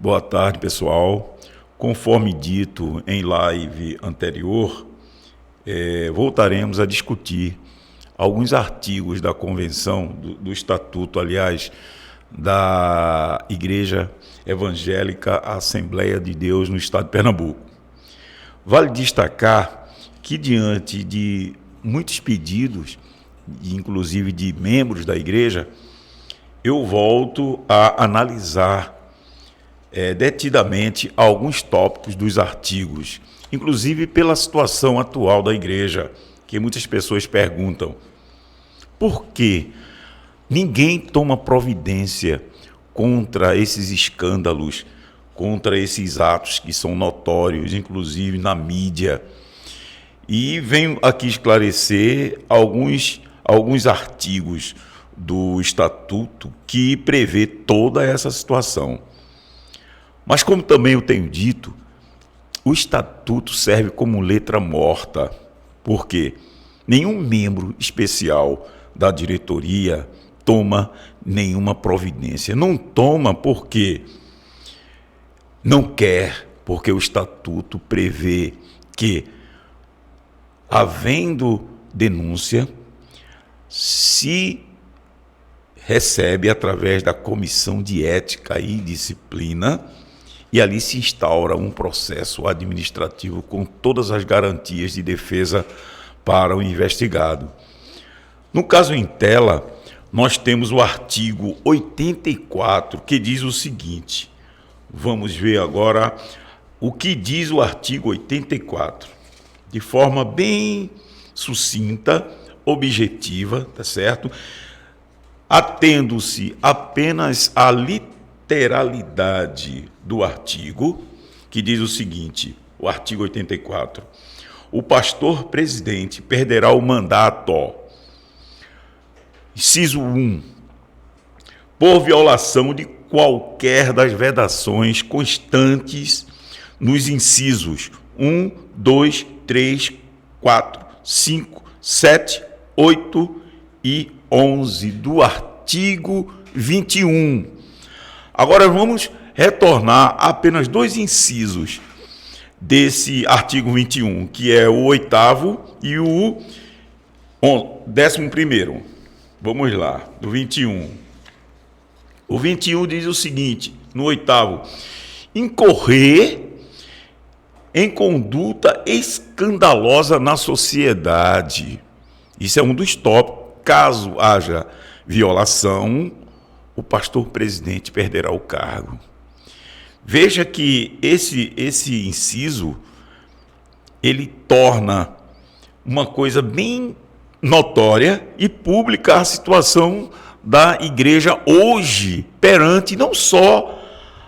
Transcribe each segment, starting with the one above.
Boa tarde, pessoal. Conforme dito em live anterior, voltaremos a discutir alguns artigos da Convenção, do Estatuto, aliás, da Igreja Evangélica Assembleia de Deus no Estado de Pernambuco. Vale destacar que, diante de muitos pedidos, inclusive de membros da Igreja, eu volto a analisar detidamente alguns tópicos dos artigos, inclusive pela situação atual da Igreja, que muitas pessoas perguntam: por que ninguém toma providência contra esses escândalos, contra esses atos que são notórios, inclusive na mídia? E venho aqui esclarecer alguns artigos do Estatuto que prevê toda essa situação. Mas, como também eu tenho dito, o Estatuto serve como letra morta, porque nenhum membro especial da diretoria toma nenhuma providência. Não toma porque não quer, porque o Estatuto prevê que, havendo denúncia, se recebe através da Comissão de Ética e Disciplina, e ali se instaura um processo administrativo com todas as garantias de defesa para o investigado. No caso em tela, nós temos o artigo 84, que diz o seguinte. Vamos ver agora o que diz o artigo 84, de forma bem sucinta, objetiva, tá certo? Atendo-se apenas à literalidade do artigo, que diz o seguinte, o artigo 84, o pastor presidente perderá o mandato, inciso 1, por violação de qualquer das vedações constantes nos incisos 1, 2, 3, 4, 5, 7, 8 e 11 do artigo 21. Agora vamos retornar a apenas dois incisos desse artigo 21, que é o 8º e o 11º. Vamos lá, do 21. O 21 diz o seguinte, no 8º, incorrer em conduta escandalosa na sociedade. Isso é um dos tópicos. Caso haja violação, o pastor presidente perderá o cargo. Veja que esse inciso, ele torna uma coisa bem notória e pública a situação da igreja hoje, perante não só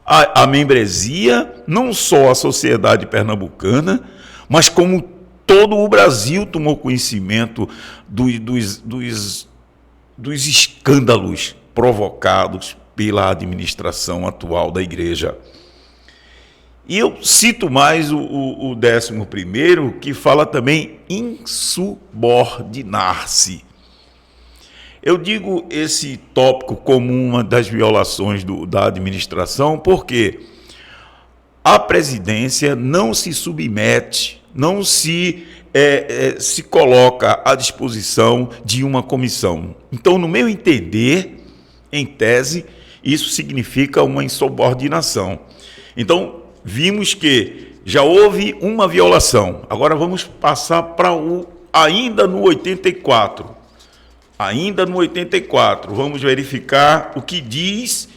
a membresia, não só a sociedade pernambucana, mas como todo o Brasil tomou conhecimento dos escândalos provocados pela administração atual da igreja. E eu cito mais o 11º, que fala também insubordinar-se. Eu digo esse tópico como uma das violações da administração, porque a presidência não se submete, não se coloca à disposição de uma comissão. Então, no meu entender, em tese, isso significa uma insubordinação. Então, vimos que já houve uma violação. Agora vamos passar para ainda no 84. Ainda no 84, vamos verificar o que diz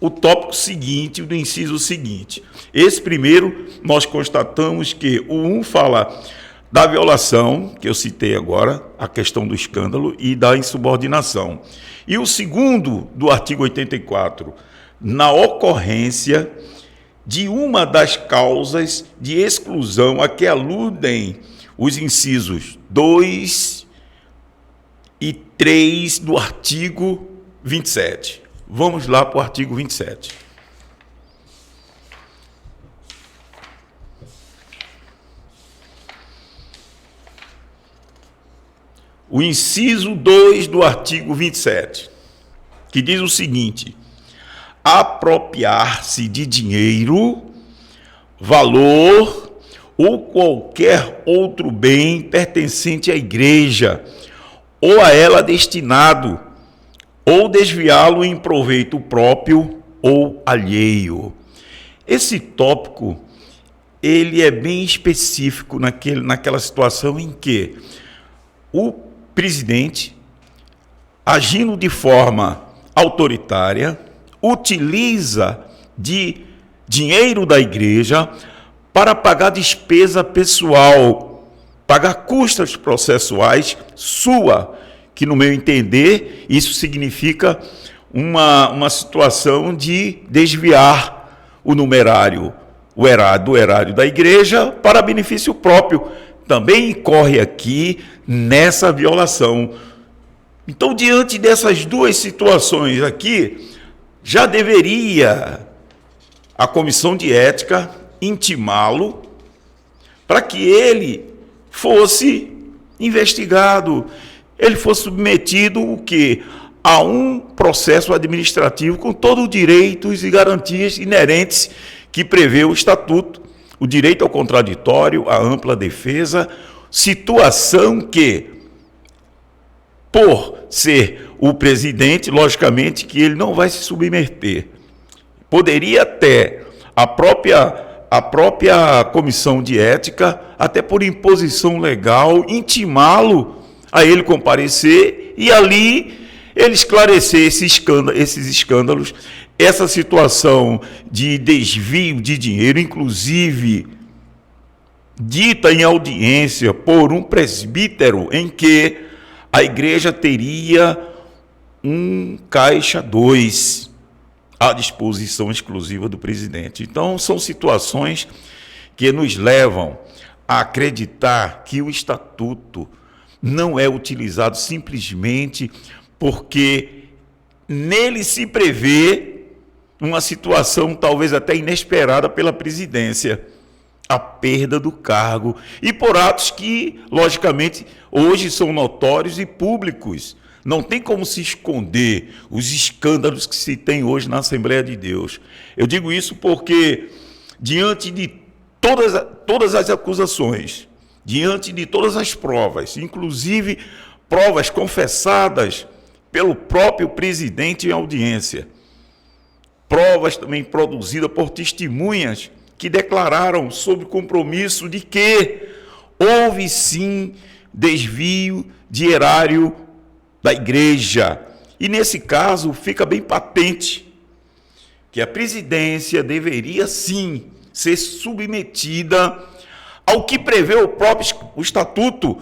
o tópico seguinte, do inciso seguinte. Esse primeiro, nós constatamos que o 1 fala da violação, que eu citei agora, a questão do escândalo, e da insubordinação. E o segundo, do artigo 84, na ocorrência de uma das causas de exclusão a que aludem os incisos 2 e 3 do artigo 27. Vamos lá para o artigo 27. O inciso 2 do artigo 27, que diz o seguinte: apropriar-se de dinheiro, valor ou qualquer outro bem pertencente à igreja ou a ela destinado, ou desviá-lo em proveito próprio ou alheio. Esse tópico, ele é bem específico naquela situação em que o presidente, agindo de forma autoritária, utiliza de dinheiro da igreja para pagar despesa pessoal, pagar custas processuais sua, que no meu entender, isso significa uma situação de desviar o numerário, do erário da igreja para benefício próprio. Também incorre aqui nessa violação. Então, diante dessas duas situações aqui, já deveria a comissão de ética intimá-lo para que ele fosse investigado, ele fosse submetido o quê? A um processo administrativo com todos os direitos e garantias inerentes que prevê o Estatuto, o direito ao contraditório, a ampla defesa, situação que, por ser o presidente, logicamente que ele não vai se submeter. Poderia até a própria comissão de ética, até por imposição legal, intimá-lo a ele comparecer e ali ele esclarecer esses escândalos, essa situação de desvio de dinheiro, inclusive dita em audiência por um presbítero, em que a igreja teria um caixa 2 à disposição exclusiva do presidente. Então, são situações que nos levam a acreditar que o estatuto não é utilizado simplesmente porque nele se prevê uma situação talvez até inesperada pela presidência, a perda do cargo, e por atos que, logicamente, hoje são notórios e públicos. Não tem como se esconder os escândalos que se tem hoje na Assembleia de Deus. Eu digo isso porque, diante de todas as acusações, diante de todas as provas, inclusive provas confessadas pelo próprio presidente em audiência, provas também produzidas por testemunhas que declararam sob compromisso de que houve sim desvio de erário da igreja. E nesse caso fica bem patente que a presidência deveria sim ser submetida ao que prevê o próprio estatuto,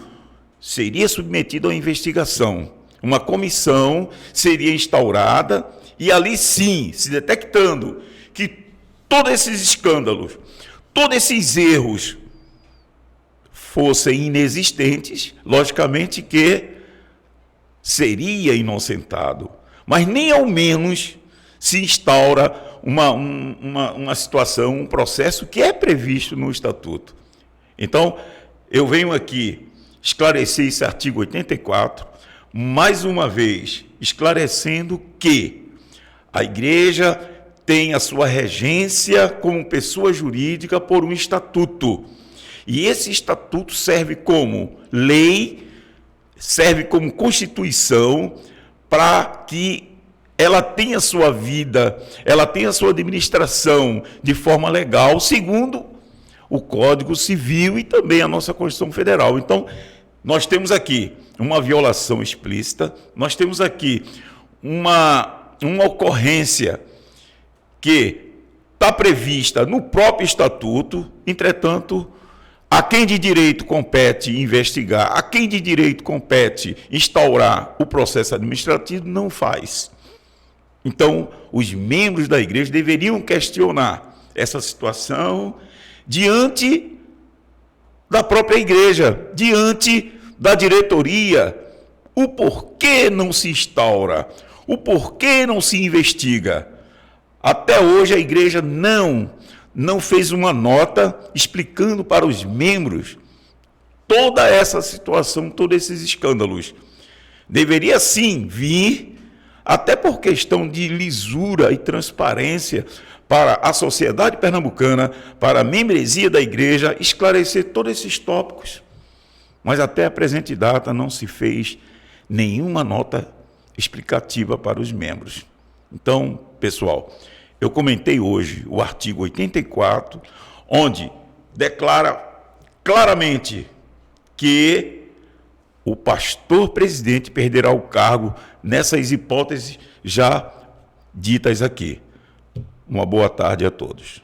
seria submetida a uma investigação. Uma comissão seria instaurada e ali sim, se detectando que todos esses escândalos, todos esses erros fossem inexistentes, logicamente que seria inocentado. Mas nem ao menos se instaura uma situação, um processo que é previsto no Estatuto. Então, eu venho aqui esclarecer esse artigo 84, mais uma vez, esclarecendo que a igreja tem a sua regência como pessoa jurídica por um estatuto. E esse estatuto serve como lei, serve como constituição para que ela tenha sua vida, ela tenha sua administração de forma legal, segundo o Código Civil e também a nossa Constituição Federal. Então, nós temos aqui uma violação explícita, nós temos aqui uma ocorrência que está prevista no próprio Estatuto, entretanto, a quem de direito compete investigar, a quem de direito compete instaurar o processo administrativo, não faz. Então, os membros da igreja deveriam questionar essa situação diante da própria igreja, diante da diretoria, o porquê não se instaura, o porquê não se investiga. Até hoje a igreja não fez uma nota explicando para os membros toda essa situação, todos esses escândalos. Deveria sim vir até por questão de lisura e transparência para a sociedade pernambucana, para a membresia da igreja, esclarecer todos esses tópicos. Mas até a presente data não se fez nenhuma nota explicativa para os membros. Então, pessoal, eu comentei hoje o artigo 84, onde declara claramente que o pastor presidente perderá o cargo nessas hipóteses já ditas aqui. Uma boa tarde a todos.